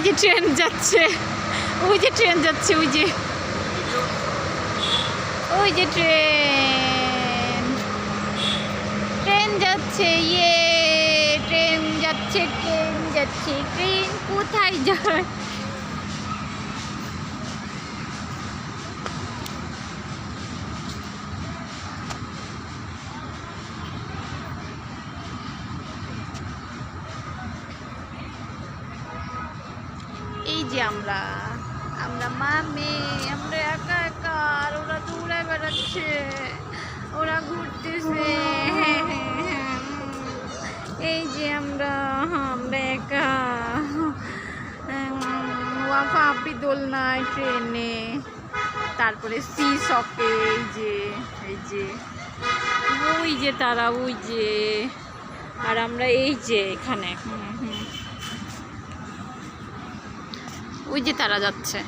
যে ট্রেন যাচ্ছে, ওই যে ট্রেন যাচ্ছে, ওই যে ট্রেন যাচ্ছে। ইয়ে ট্রেন যাচ্ছে, ট্রেন কোথায় যায়? এই যে আমরা মামে, আমরা একা একা, আর ওরা দৌড়ে বেড়াচ্ছে, ওরা ঘুরতেছে। এই যে আমরা একা। ওয়াফা আপি দোলনায়, ট্রেনে, তারপরে সি শপে। এই যে তারা, ওই যে, আর আমরা এই যে এখানে, ওই যে তারা যাচ্ছে।